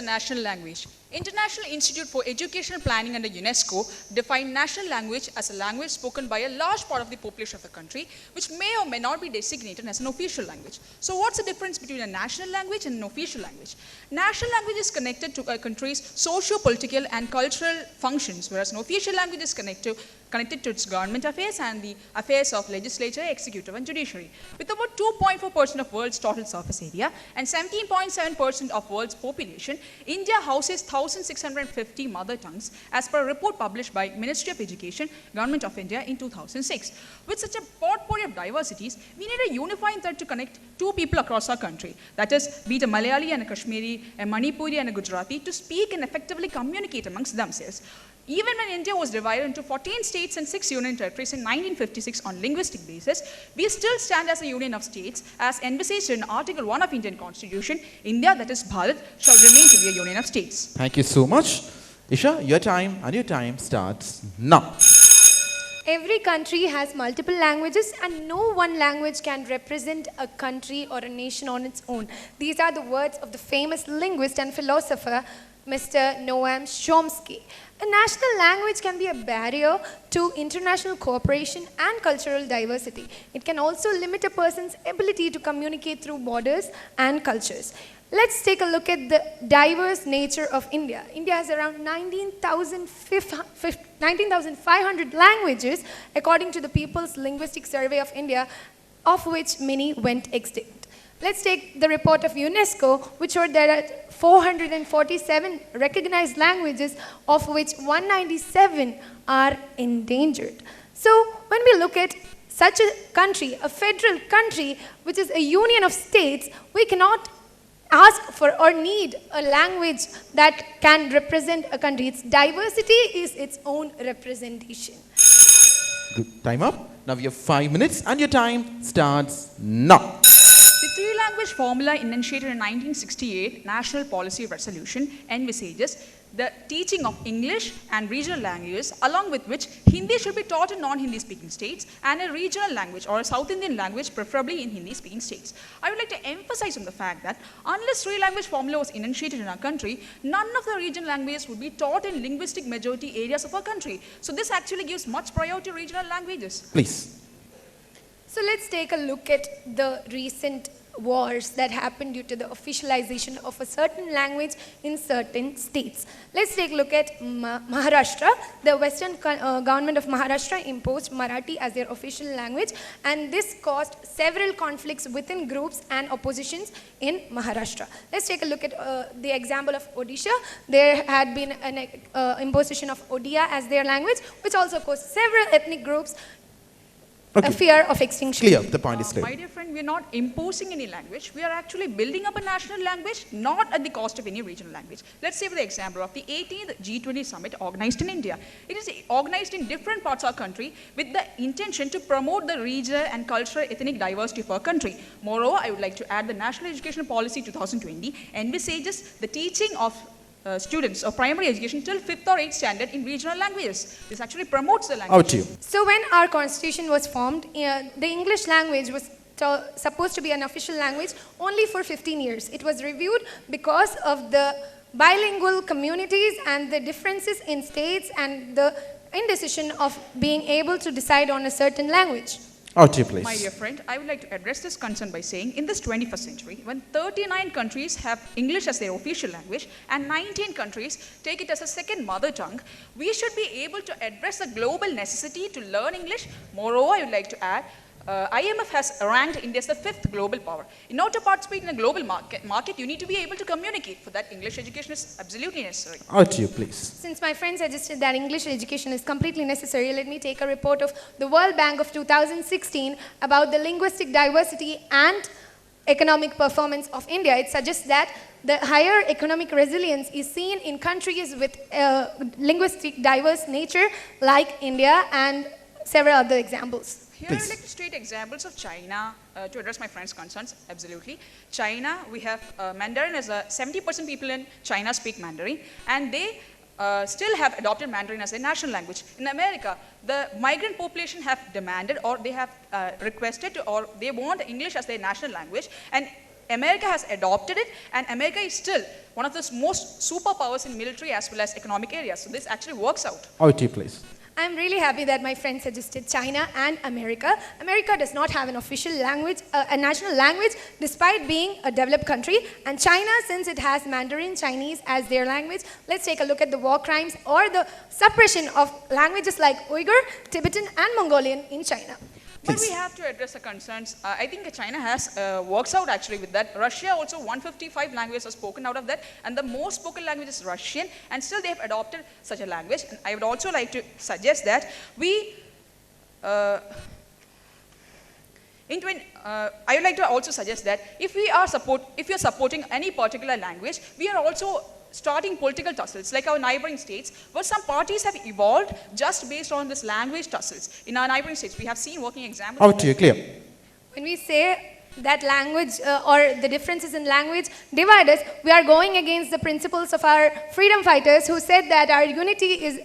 national language? International Institute for Educational Planning under UNESCO defined national language as a language spoken by a large part of the population of the country, which may or may not be designated as an official language. So what's the difference between a national language and an official language? National language is connected to a country's socio-political and cultural functions, whereas an official language is connected to its government affairs and the affairs of legislature, executive and judiciary. With about 2.4% of world's total surface area and 17.7% of world's population, India houses 1,650 mother tongues as per a report published by Ministry of Education, Government of India in 2006. With such a potpourri of diversities, we need a unifying thread to connect two people across our country. That is, be it a Malayali and a Kashmiri, a Manipuri and a Gujarati, to speak and effectively communicate amongst themselves. Even when India was divided into 14 states and 6 union territories in 1956 on linguistic basis, we still stand as a union of states, as envisaged in Article 1 of Indian Constitution. India, that is Bharat, shall remain to be a union of states. Thank you so much. Isha, your time starts now. Every country has multiple languages and no one language can represent a country or a nation on its own. These are the words of the famous linguist and philosopher, Mr. Noam Chomsky. A national language can be a barrier to international cooperation and cultural diversity. It can also limit a person's ability to communicate through borders and cultures. Let's take a look at the diverse nature of India. India has around 19,500 languages according to the People's Linguistic Survey of India, of which many went extinct. Let's take the report of UNESCO, which showed there are 447 recognized languages, of which 197 are endangered. So when we look at such a country, a federal country, which is a union of states, we cannot ask for or need a language that can represent a country. Its diversity is its own representation. Good. Time up. Now you have 5 minutes and your time starts now. The three-language formula enunciated in 1968 National Policy Resolution envisages the teaching of English and regional languages, along with which Hindi should be taught in non-Hindi speaking states and a regional language or a South Indian language, preferably in Hindi speaking states. I would like to emphasize on the fact that unless three-language formula was enunciated in our country, none of the regional languages would be taught in linguistic majority areas of our country. So this actually gives much priority to regional languages. Please. So let's take a look at the recent wars that happened due to the officialization of a certain language in certain states. Let's take a look at Maharashtra. The Western government of Maharashtra imposed Marathi as their official language, and this caused several conflicts within groups and oppositions in Maharashtra. Let's take a look at the example of Odisha. There had been an imposition of Odia as their language, which also caused several ethnic groups a fear of extinction. Clear, the point is clear. My dear friend, we are not imposing any language. We are actually building up a national language, not at the cost of any regional language. Let's say for the example of the 18th G20 summit organized in India. It is organized in different parts of our country with the intention to promote the regional and cultural ethnic diversity of our country. Moreover, I would like to add the National Education Policy 2020 envisages the teaching of students of primary education till 5th or 8th standard in regional languages. This actually promotes the language. Out to you. So when our constitution was formed, the English language was supposed to be an official language only for 15 years. It was reviewed because of the bilingual communities and the differences in states and the indecision of being able to decide on a certain language. Out to you, please. My dear friend, I would like to address this concern by saying, in this 21st century, when 39 countries have English as their official language and 19 countries take it as a second mother tongue, we should be able to address the global necessity to learn English. Moreover, I would like to add, IMF has ranked India as the 5th global power. In order to participate in a global market, you need to be able to communicate. For that, English education is absolutely necessary. Out to you, please. Since my friend suggested that English education is completely necessary, let me take a report of the World Bank of 2016 about the linguistic diversity and economic performance of India. It suggests that the higher economic resilience is seen in countries with linguistic diverse nature like India and several other examples. Here I would like to state examples of China to address my friend's concerns. Absolutely. China, we have Mandarin as 70% people in China speak Mandarin, and they still have adopted Mandarin as their national language. In America, the migrant population have demanded, or they have requested, or they want English as their national language, and America has adopted it, and America is still one of the most superpowers in military as well as economic areas. So this actually works out. Over to you, please. I'm really happy that my friend suggested China and America. America does not have an official language, a national language, despite being a developed country. And China, since it has Mandarin Chinese as their language, let's take a look at the war crimes or the suppression of languages like Uyghur, Tibetan, and Mongolian in China. But we have to address the concerns. I think China has works out actually with that. Russia also 155 languages are spoken out of that, and the most spoken language is Russian, and still they have adopted such a language. And I would also like to suggest that we I would like to also suggest that if we are supporting any particular language, we are also starting political tussles like our neighboring states, where some parties have evolved just based on this language tussles. In our neighboring states, we have seen working examples. Over to you, clear. When we say that language or the differences in language divide us, we are going against the principles of our freedom fighters who said that our unity is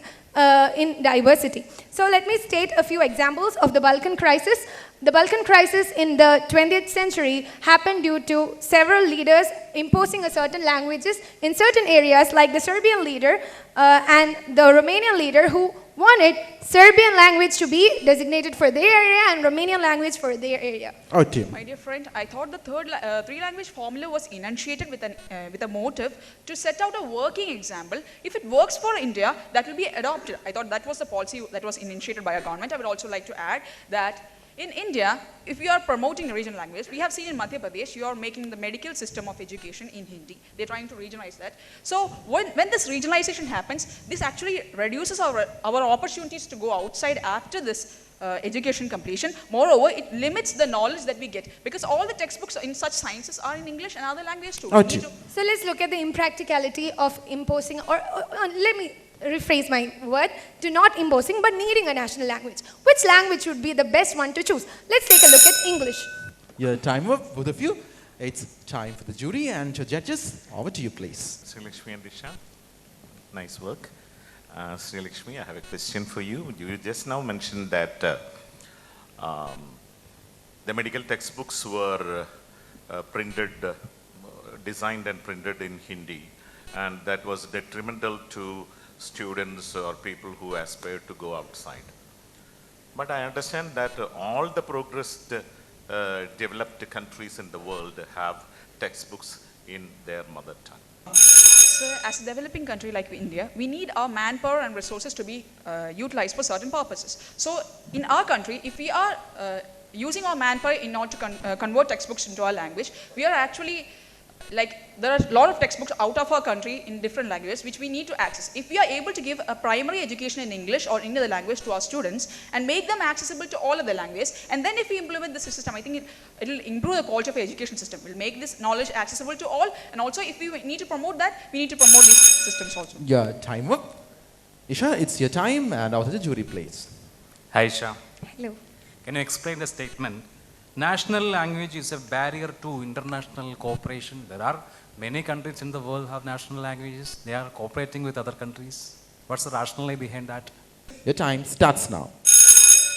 in diversity. So let me state a few examples of the Balkan crisis. The Balkan crisis in the 20th century happened due to several leaders imposing a certain languages in certain areas, like the Serbian leader and the Romanian leader, who wanted Serbian language to be designated for their area and Romanian language for their area. Over to you. My dear friend, I thought the three-language formula was enunciated with a motive to set out a working example. If it works for India, that will be adopted. I thought that was the policy that was initiated by our government. I would also like to add that in India, if you are promoting a regional language, we have seen in Madhya Pradesh, you are making the medical system of education in Hindi. They're trying to regionalize that. So when this regionalization happens, this actually reduces our opportunities to go outside after this education completion. Moreover, it limits the knowledge that we get, because all the textbooks in such sciences are in English and other languages too. So let's look at the impracticality of imposing, or let me rephrase my word, to not imposing but needing a national language. Which language would be the best one to choose? Let's take a look at English. Your time up, both of you. It's time for the jury and your judges. Over to you, please. Sreelekshmy and Isha, nice work. Sreelekshmy, I have a question for you. You just now mentioned that the medical textbooks were designed and printed in Hindi, and that was detrimental to students or people who aspire to go outside. But I understand that all the progressed developed countries in the world have textbooks in their mother tongue. So as a developing country like India, we need our manpower and resources to be utilized for certain purposes. So in our country, if we are using our manpower in order to convert textbooks into our language, we are actually there are a lot of textbooks out of our country in different languages which we need to access. If we are able to give a primary education in English or any other language to our students and make them accessible to all of the languages, and then if we implement this system, I think it will improve the quality of our education system. It will make this knowledge accessible to all, and also if we need to promote that, we need to promote these systems also. Your time up. Isha, it's your time, and out of the jury, please. Hi, Isha. Hello. Can you explain the statement? National language is a barrier to international cooperation. There are many countries in the world have national languages. They are cooperating with other countries. What's the rationale behind that? Your time starts now.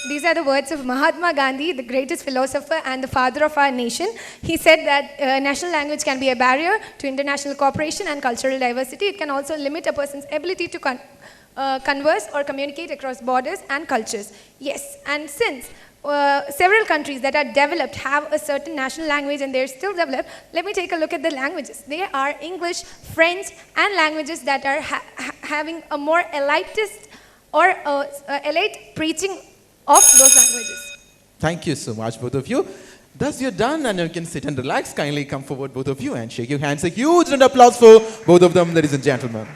These are the words of Mahatma Gandhi, the greatest philosopher and the father of our nation. He said that national language can be a barrier to international cooperation and cultural diversity. It can also limit a person's ability to converse or communicate across borders and cultures. Yes, and since several countries that are developed have a certain national language and they're still developed, let me take a look at the languages. They are English, French, and languages that are having a more elitist or elite preaching of those languages. Thank you so much, both of you. Thus, you're done and you can sit and relax. Kindly come forward, both of you, and shake your hands. A huge round of applause for both of them, ladies and gentlemen.